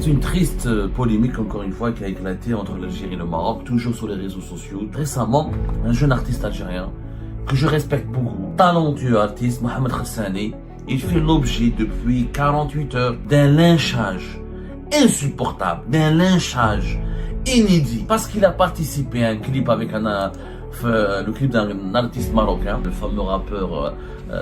une triste polémique, encore une fois, qui a éclaté entre l'Algérie et le Maroc, toujours sur les réseaux sociaux. Récemment, un jeune artiste algérien que je respecte beaucoup, talentueux artiste, Mohamed Khassani, il fait l'objet depuis 48 heures d'un lynchage insupportable, d'un lynchage inédit, parce qu'il a participé à un clip avec le clip d'un artiste marocain, le fameux rappeur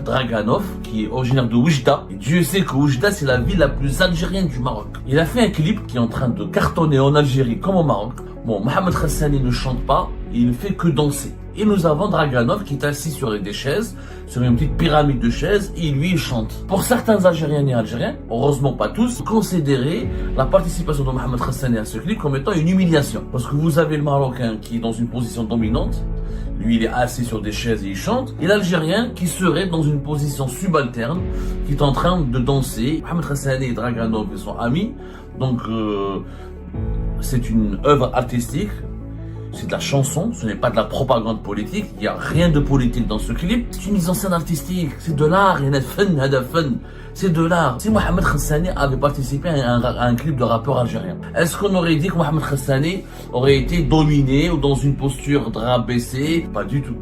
Draganov, qui est originaire de Oujda. Et Dieu sait que Oujda, c'est la ville la plus algérienne du Maroc. Il a fait un clip qui est en train de cartonner en Algérie comme au Maroc. Bon, Mohamed Khassani ne chante pas, il ne fait que danser. Et nous avons Draganov qui est assis sur des chaises, sur une petite pyramide de chaises, et lui il chante. Pour certains Algériens et Algériens, heureusement pas tous, considérer la participation de Mohamed Khassani à ce clip comme étant une humiliation. Parce que vous avez le Marocain qui est dans une position dominante, lui il est assis sur des chaises et il chante, et l'Algérien qui serait dans une position subalterne, qui est en train de danser. Mohamed Khassani et Draganov ils sont amis, donc c'est une œuvre artistique. C'est de la chanson, ce n'est pas de la propagande politique, il n'y a rien de politique dans ce clip. C'est une mise en scène artistique, c'est de l'art, il y a fun, c'est de l'art. Si Mohamed Khassani avait participé à un clip de rappeur algérien, est-ce qu'on aurait dit que Mohamed Khassani aurait été dominé ou dans une posture drap baissé? Pas du tout.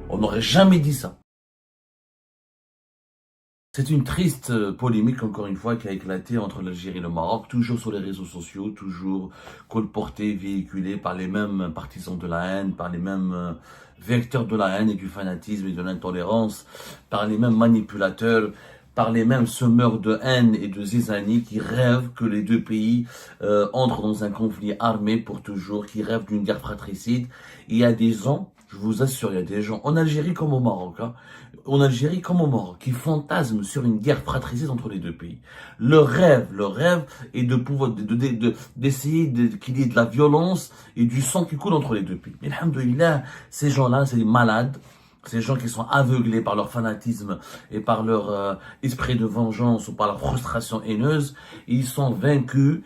On n'aurait jamais dit ça. C'est une triste polémique, encore une fois, qui a éclaté entre l'Algérie et le Maroc, toujours sur les réseaux sociaux, toujours colportée, véhiculée par les mêmes partisans de la haine, par les mêmes vecteurs de la haine et du fanatisme et de l'intolérance, par les mêmes manipulateurs, par les mêmes semeurs de haine et de zizanie qui rêvent que les deux pays entrent dans un conflit armé pour toujours, qui rêvent d'une guerre fratricide. Il y a des gens, je vous assure, il y a des gens en Algérie comme au Maroc, en Algérie comme au Maroc, qui fantasment sur une guerre fratricide entre les deux pays. Leur rêve est de pouvoir, d'essayer qu'il y ait de la violence et du sang qui coule entre les deux pays. Mais alhamdoulilah, ces gens-là, c'est des malades. Ces gens qui sont aveuglés par leur fanatisme et par leur esprit de vengeance ou par leur frustration haineuse, ils sont vaincus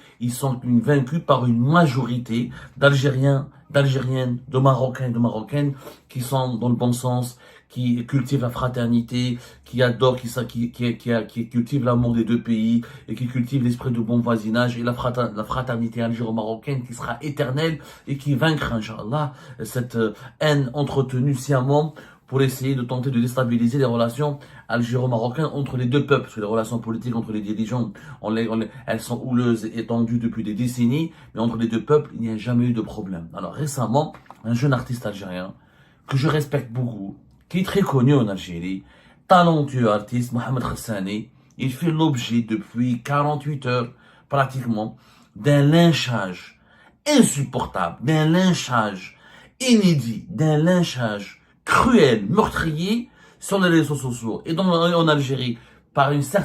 par une majorité d'Algériens, d'Algériennes, de Marocains et de Marocaines qui sont dans le bon sens, qui cultivent la fraternité, qui adorent, qui cultivent l'amour des deux pays et qui cultivent l'esprit de bon voisinage et la fraternité algéro-marocaine qui sera éternelle et qui vaincra, Inch'Allah, cette haine entretenue sciemment pour essayer de tenter de déstabiliser les relations algéro-marocaines entre les deux peuples. Parce que les relations politiques entre les dirigeants, elles sont houleuses et tendues depuis des décennies, mais entre les deux peuples, il n'y a jamais eu de problème. Alors récemment, un jeune artiste algérien, que je respecte beaucoup, qui est très connu en Algérie, talentueux artiste, Mohamed Khassani, il fait l'objet depuis 48 heures, pratiquement, d'un lynchage insupportable, d'un lynchage inédit, d'un lynchage cruel, meurtrier sur les réseaux sociaux et en Algérie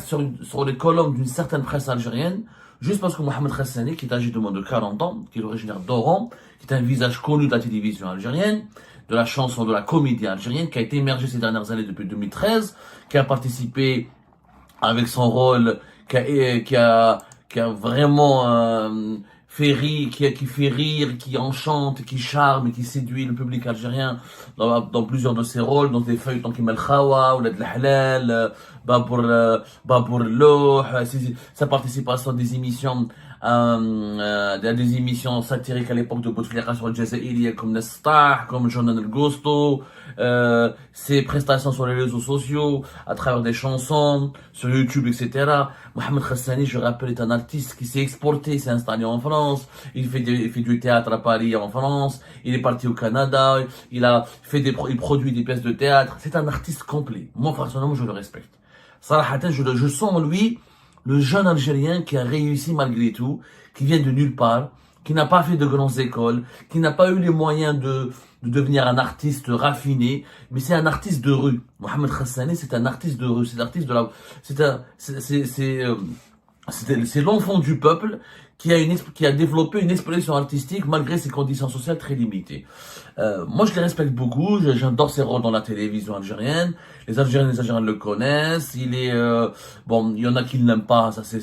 sur les colonnes d'une certaine presse algérienne, juste parce que Mohamed Khassani, qui est âgé de moins de 40 ans, qui est originaire d'Oran, qui est un visage connu de la télévision algérienne, de la chanson, de la comédie algérienne, qui a été émergé ces dernières années depuis 2013, qui a participé avec son rôle, qui a vraiment fait rire, qui fait rire, qui enchante, qui charme et qui séduit le public algérien dans plusieurs de ses rôles, dans des feuilletons comme El Khawa, ou El Halal, Babour Loh, sa participation à des émissions satiriques à l'époque de Bouteflika sur le Jazairi, comme Nestah, comme Jonan El Gosto, ses prestations sur les réseaux sociaux, à travers des chansons, sur YouTube, etc. Mohamed Khassani, je rappelle, est un artiste qui s'est exporté, s'est installé en France, il fait du théâtre à Paris, en France, il est parti au Canada, il produit des pièces de théâtre, c'est un artiste complet. Moi, personnellement, je le respecte. Sarahatan, je sens en lui le jeune Algérien qui a réussi malgré tout, qui vient de nulle part, qui n'a pas fait de grandes écoles, qui n'a pas eu les moyens de devenir un artiste raffiné, mais c'est un artiste de rue. Mohamed Khassani, c'est un artiste de rue, c'est l'enfant du peuple qui a développé une expression artistique malgré ses conditions sociales très limitées. Moi, je les respecte beaucoup. J'adore ses rôles dans la télévision algérienne. Les Algériens et les Algériens le connaissent. Il y en a qui ne l'aiment pas. Ça, c'est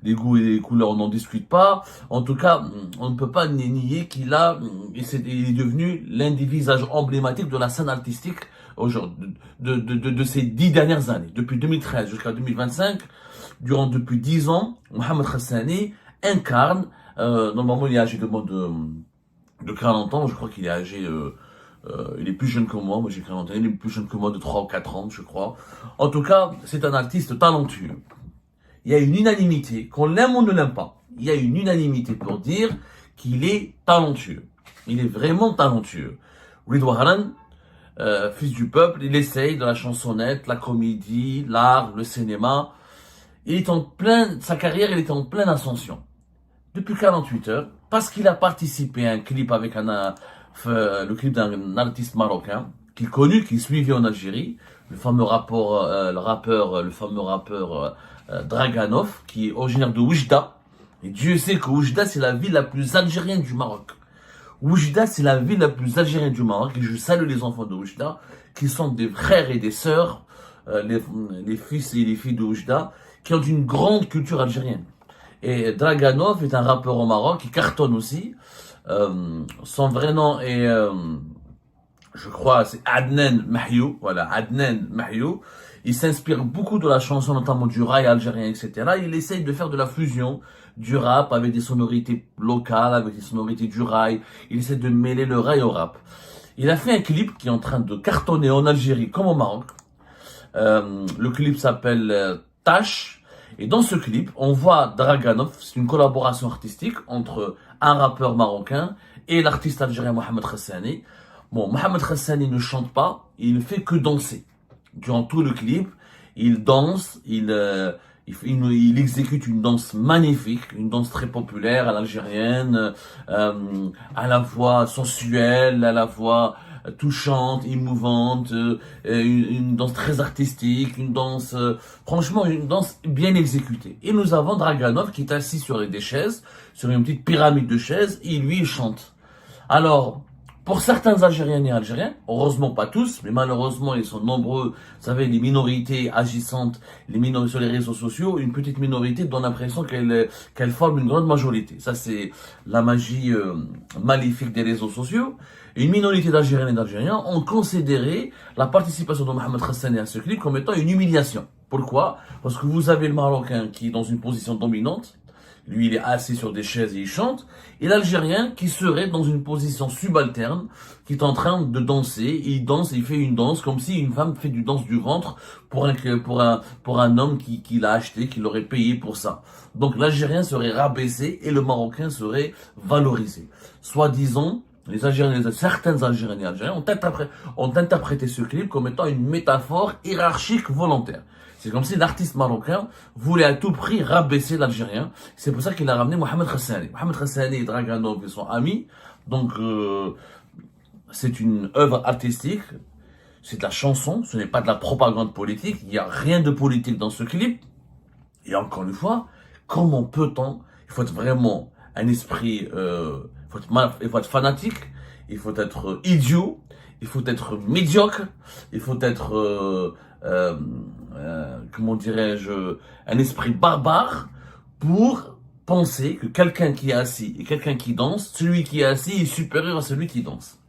les goûts et les couleurs, on n'en discute pas. En tout cas, on ne peut pas nier il est devenu l'un des visages emblématiques de la scène artistique aujourd'hui, de ces 10 dernières années. Depuis 2013 jusqu'à 2025, depuis 10 ans, Mohamed Khassani incarne, normalement il est âgé de 40 ans, je crois qu'il est âgé, il est plus jeune que moi j'ai 40 ans, il est plus jeune que moi de 3 ou 4 ans, je crois. En tout cas, c'est un artiste talentueux. Il y a une unanimité, qu'on l'aime ou ne l'aime pas, il y a une unanimité pour dire qu'il est talentueux. Il est vraiment talentueux. Ridwan, fils du peuple, il essaye de la chansonnette, la comédie, l'art, le cinéma. Sa carrière, elle est en pleine ascension. Depuis 48 heures, parce qu'il a participé à un clip avec le clip d'un artiste marocain, qui est connu, qui est suivi en Algérie, le fameux rappeur Draganov, qui est originaire de Oujda. Et Dieu sait que Oujda, c'est la ville la plus algérienne du Maroc. Oujda, c'est la ville la plus algérienne du Maroc. Et je salue les enfants de Oujda, qui sont des frères et des sœurs, les fils et les filles de Oujda, qui ont une grande culture algérienne. Et Draganov est un rappeur au Maroc qui cartonne aussi. Son vrai nom est, je crois, c'est Adnan Mahiou. Voilà, Adnan Mahiou. Il s'inspire beaucoup de la chanson, notamment du rail algérien, etc. Il essaye de faire de la fusion du rap avec des sonorités locales, avec des sonorités du rail. Il essaie de mêler le rail au rap. Il a fait un clip qui est en train de cartonner en Algérie comme au Maroc. Le clip s'appelle Tâche. Et dans ce clip, on voit Draganov, c'est une collaboration artistique entre un rappeur marocain et l'artiste algérien Mohamed Khassani. Bon, Mohamed Khassani ne chante pas, il ne fait que danser. Durant tout le clip, il danse, il exécute une danse magnifique, une danse très populaire à l'algérienne, à la voix sensuelle, à la voix touchante, émouvante, une danse très artistique, une danse, franchement, une danse bien exécutée. Et nous avons Draganov qui est assis sur des chaises, sur une petite pyramide de chaises, et lui, il chante. Alors, pour certains Algériens et Algériens, heureusement pas tous, mais malheureusement ils sont nombreux, vous savez, les minorités agissantes, les minorités sur les réseaux sociaux, une petite minorité donne l'impression qu'elle forme une grande majorité. Ça c'est la magie maléfique des réseaux sociaux. Une minorité d'Algériens et d'Algériens ont considéré la participation de Mohamed Khassani à ce clip comme étant une humiliation. Pourquoi? Parce que vous avez le Marocain qui est dans une position dominante. Lui, il est assis sur des chaises et il chante. Et l'Algérien qui serait dans une position subalterne, qui est en train de danser. Il danse, il fait une danse comme si une femme fait du danse du ventre pour un homme qui l'a acheté, qui l'aurait payé pour ça. Donc l'Algérien serait rabaissé et le Marocain serait valorisé. Soi-disant, certains Algériens et Algériens ont interprété ce clip comme étant une métaphore hiérarchique volontaire. C'est comme si l'artiste marocain voulait à tout prix rabaisser l'Algérien. C'est pour ça qu'il a ramené Mohamed Khassani. Mohamed Khassani et Draganov ils sont amis. Donc, c'est une œuvre artistique. C'est de la chanson. Ce n'est pas de la propagande politique. Il n'y a rien de politique dans ce clip. Et encore une fois, comment peut-on... Il faut être vraiment un esprit... il faut être fanatique. Il faut être idiot. Il faut être médiocre. Il faut être... comment dirais-je, un esprit barbare pour penser que quelqu'un qui est assis et quelqu'un qui danse, celui qui est assis est supérieur à celui qui danse.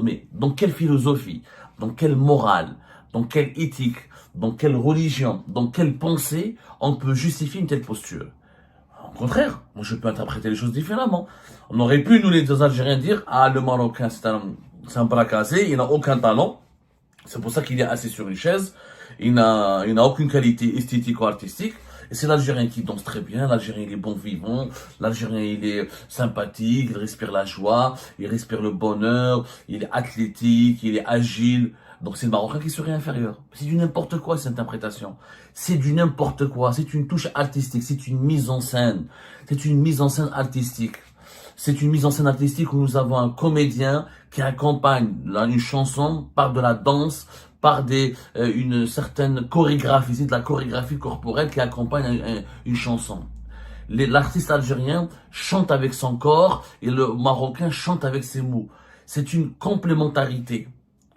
Mais dans quelle philosophie, dans quelle morale, dans quelle éthique, dans quelle religion, dans quelle pensée on peut justifier une telle posture? Au contraire, moi je peux interpréter les choses différemment. On aurait pu, nous les Algériens, dire « Ah, le Marocain, c'est un bras cassé, il n'a aucun talent. C'est pour ça qu'il est assis sur une chaise. Il n'a aucune qualité esthétique ou artistique. Et c'est l'Algérien qui danse très bien. L'Algérien, il est bon vivant. L'Algérien, il est sympathique. Il respire la joie. Il respire le bonheur. Il est athlétique. Il est agile. Donc c'est le Marocain qui serait inférieur. C'est du n'importe quoi, cette interprétation. C'est du n'importe quoi. C'est une touche artistique. C'est une mise en scène. C'est une mise en scène artistique. C'est une mise en scène artistique où nous avons un comédien qui accompagne une chanson par de la danse, par une certaine chorégraphie, c'est de la chorégraphie corporelle qui accompagne une chanson. L'artiste algérien chante avec son corps et le Marocain chante avec ses mots. C'est une complémentarité.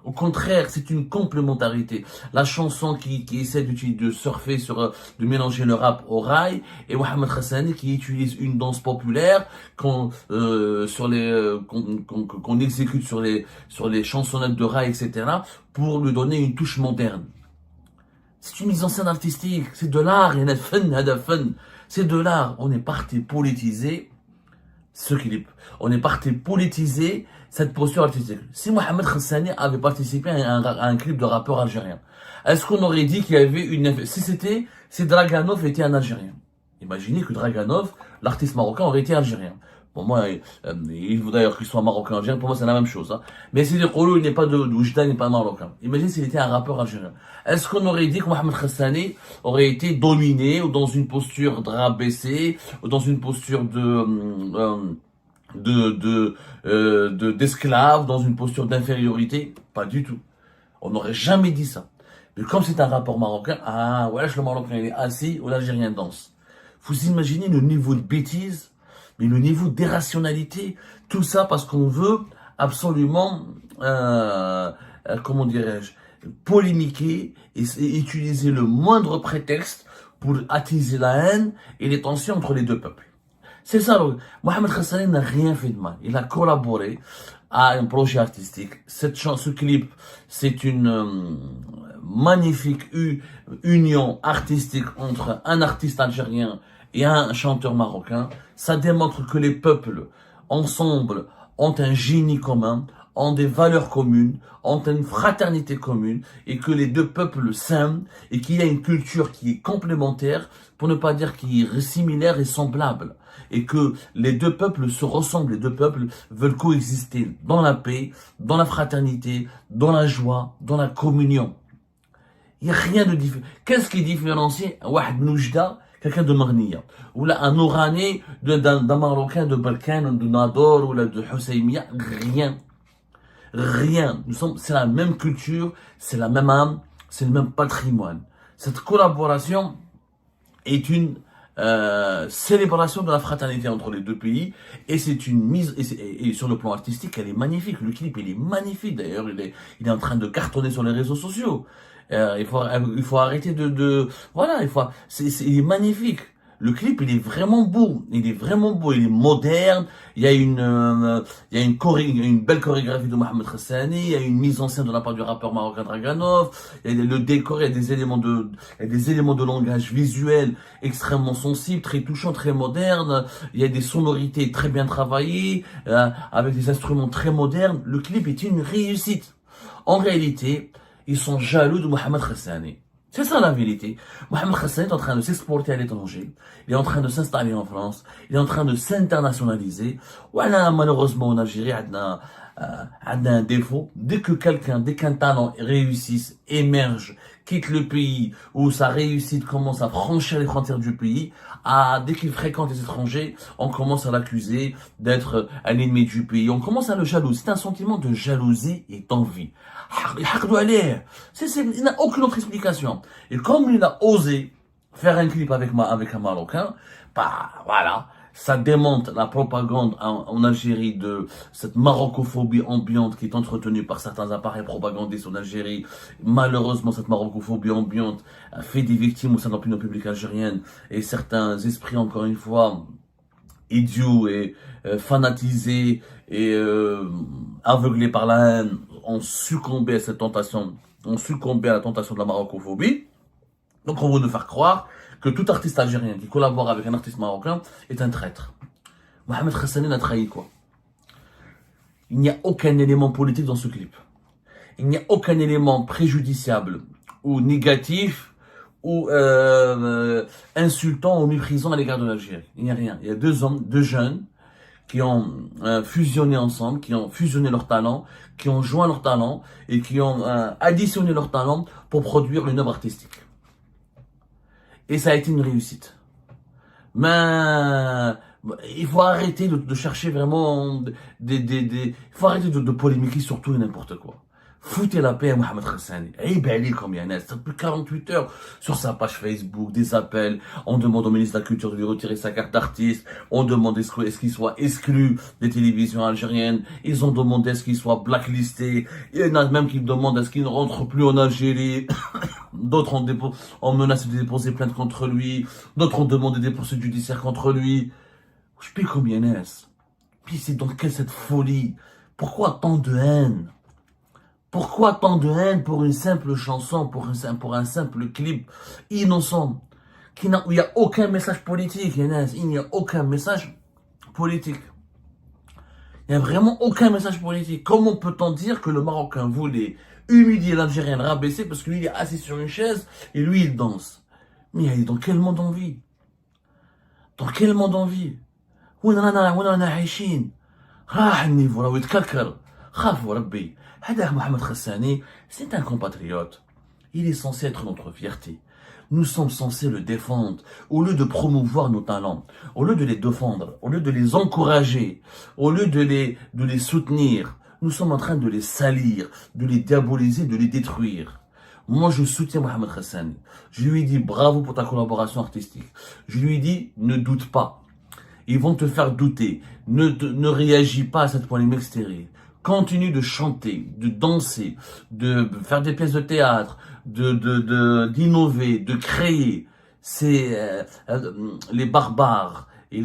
Au contraire, c'est une complémentarité. La chanson qui essaie de surfer de mélanger le rap au rail, et Mohamed Khassani qui utilise une danse populaire qu'on exécute sur les chansonnettes de rail, etc., pour lui donner une touche moderne. C'est une mise en scène artistique, c'est de l'art, il y a fun. C'est de l'art. On est parti politiser ce clip. On est parti politiser cette posture artistique. Si Mohamed Khassani avait participé à un clip de rappeur algérien, est-ce qu'on aurait dit qu'il y avait une... Si Draganov était un Algérien. Imaginez que Draganov, l'artiste marocain, aurait été algérien. Pour moi, il faut d'ailleurs qu'il soit marocain algérien, pour moi c'est la même chose. Hein. Mais si Kolo, il n'est pas de Oujda, il n'est pas marocain. Imaginez s'il était un rappeur algérien. Est-ce qu'on aurait dit que Mohamed Khassani aurait été dominé, ou dans une posture de rabaissé, ou dans une posture d'esclave, dans une posture d'infériorité? Pas du tout. On n'aurait jamais dit ça. Mais comme c'est un rappeur marocain, ah, ouais, le marocain il est assis, ou l'algérien danse. Vous imaginez le niveau de bêtise, mais le niveau d'irrationalité, tout ça parce qu'on veut absolument, comment dirais-je, polémiquer et utiliser le moindre prétexte pour attiser la haine et les tensions entre les deux peuples. C'est ça, Mohamed Khassani n'a rien fait de mal. Il a collaboré à un projet artistique. Ce clip, c'est une magnifique union artistique entre un artiste algérien et un chanteur marocain. Ça démontre que les peuples, ensemble, ont un génie commun, ont des valeurs communes, ont une fraternité commune, et que les deux peuples s'aiment, et qu'il y a une culture qui est complémentaire, pour ne pas dire qui est similaire et semblable, et que les deux peuples se ressemblent, les deux peuples veulent coexister dans la paix, dans la fraternité, dans la joie, dans la communion. Il n'y a rien de différent. Qu'est-ce qui différencie Wahd Noujda, quelqu'un de Marnia, ou là un Ourani d'un Marocain de Balkan, de Nador, ou là de Husseimia? Rien. Rien. C'est la même culture, c'est la même âme, c'est le même patrimoine. Cette collaboration est une célébration de la fraternité entre les deux pays, et c'est une mise, et sur le plan artistique, elle est magnifique. Le clip, il est magnifique. D'ailleurs, il est en train de cartonner sur les réseaux sociaux. Il faut arrêter voilà, il est magnifique. Le clip, il est vraiment beau. Il est vraiment beau. Il est moderne. Il y a une belle chorégraphie de Mohamed Khassani. Il y a une mise en scène de la part du rappeur marocain Draganov. Il y a le décor, il y a des éléments de langage visuel extrêmement sensibles, très touchants, très modernes. Il y a des sonorités très bien travaillées, avec des instruments très modernes. Le clip est une réussite. En réalité, ils sont jaloux de Mohamed Khassani. C'est ça la vérité. Mohamed Khassani est en train de s'exporter à l'étranger. Il est en train de s'installer en France. Il est en train de s'internationaliser. Voilà, malheureusement, en Algérie, on a un défaut. Dès qu'un talent réussisse, émerge, quitte le pays, où sa réussite commence à franchir les frontières du pays, dès qu'il fréquente les étrangers, on commence à l'accuser d'être un ennemi du pays. On commence à le jalouser. C'est un sentiment de jalousie et d'envie. Il n'a aucune autre explication. Et comme il a osé faire un clip avec un Marocain, bah voilà, ça démontre la propagande en Algérie de cette marocophobie ambiante qui est entretenue par certains appareils propagandistes en Algérie. Malheureusement, cette marocophobie ambiante a fait des victimes au sein de l'opinion publique algérienne, et certains esprits, encore une fois, idiots et fanatisés et aveuglés par la haine, ont succombé à cette tentation, ont succombé à la tentation de la marocophobie. Donc on veut nous faire croire que tout artiste algérien qui collabore avec un artiste marocain est un traître. Mohamed Khassani n'a trahi quoi? Il n'y a aucun élément politique dans ce clip. Il n'y a aucun élément préjudiciable ou négatif ou insultant ou méprisant à l'égard de l'Algérie. Il n'y a rien. Il y a deux jeunes qui ont fusionné ensemble, qui ont fusionné leurs talents, qui ont joint leurs talents et qui ont additionné leurs talents pour produire une œuvre artistique. Et ça a été une réussite. Mais il faut arrêter de chercher vraiment il faut arrêter de polémiquer sur tout et n'importe quoi. Foutez la paix à Mohamed Khassani. Comme il y en a, depuis 48 heures sur sa page Facebook, des appels. On demande au ministre de la Culture de lui retirer sa carte d'artiste. On demande est-ce qu'il soit exclu des télévisions algériennes. Ils ont demandé est-ce qu'il soit blacklisté. Il y en a même qui demandent est-ce qu'il ne rentre plus en Algérie. D'autres ont menacé de déposer plainte contre lui. D'autres ont demandé des poursuites judiciaires contre lui. Je sais combien est-ce. Puis c'est donc quelle cette folie? Pourquoi tant de haine? Pourquoi tant de haine pour une simple chanson, pour un simple clip innocent? où il n'y a aucun message politique, Yannis. Il n'y a aucun message politique. Il n'y a vraiment aucun message politique. Comment peut-on dire que le Marocain voulait humilier l'Algérien, le rabaisser, parce que lui, il est assis sur une chaise et lui, il danse? Mais il est dans quel monde on vit? Dans quel monde on vit? وين رانا عايشين؟ راح النيفو راهو يتكركر. خافوا ربي. هذاك محمد خساني, c'est un compatriote. Il est censé être notre fierté. Nous sommes censés le défendre, au lieu de promouvoir nos talents, au lieu de les défendre, au lieu de les encourager, au lieu de les soutenir. Nous sommes en train de les salir, de les diaboliser, de les détruire. Moi, je soutiens Mohamed Hassani. Je lui dis bravo pour ta collaboration artistique. Je lui dis ne doute pas. Ils vont te faire douter. Ne réagis pas à cette polémique stérile. Continue de chanter, de danser, de faire des pièces de théâtre, d'innover, de créer. C'est les barbares et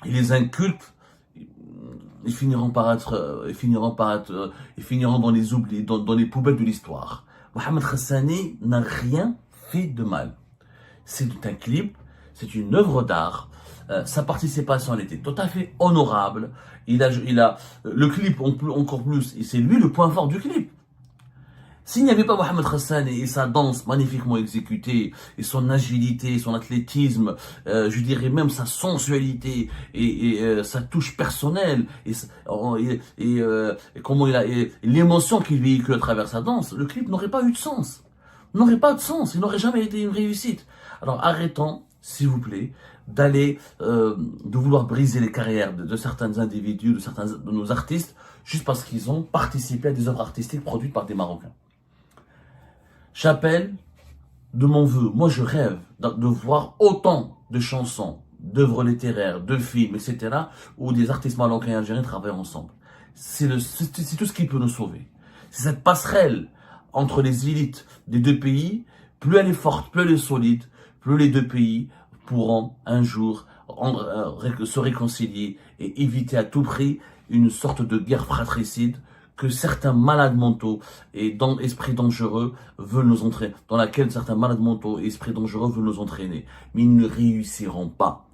les incultes, ils finiront dans les oublis, dans les poubelles de l'histoire. Mohamed Hassani n'a rien fait de mal. C'est un clip, c'est une œuvre d'art. Sa participation, elle était tout à fait honorable. Il a le clip encore plus, et c'est lui le point fort du clip. S'il n'y avait pas Mohamed Hassani et sa danse magnifiquement exécutée, et son agilité, son athlétisme, je dirais même sa sensualité et sa touche personnelle et comment l'émotion qu'il véhicule à travers sa danse, le clip n'aurait pas eu de sens. N'aurait pas de sens, il n'aurait jamais été une réussite. Alors arrêtons, s'il vous plaît, de vouloir briser les carrières de certains individus, de nos artistes, juste parce qu'ils ont participé à des œuvres artistiques produites par des Marocains. J'appelle de mon vœu, moi je rêve de voir autant de chansons, d'œuvres littéraires, de films, etc., où des artistes marocains et algériens travaillent ensemble. C'est tout ce qui peut nous sauver. C'est cette passerelle entre les élites des deux pays, plus elle est forte, plus elle est solide, plus les deux pays pourront un jour se réconcilier et éviter à tout prix une sorte de guerre fratricide que certains malades mentaux et dans esprit dangereux veulent nous entraîner, dans laquelle certains malades mentaux et esprits dangereux veulent nous entraîner. Mais ils ne réussiront pas.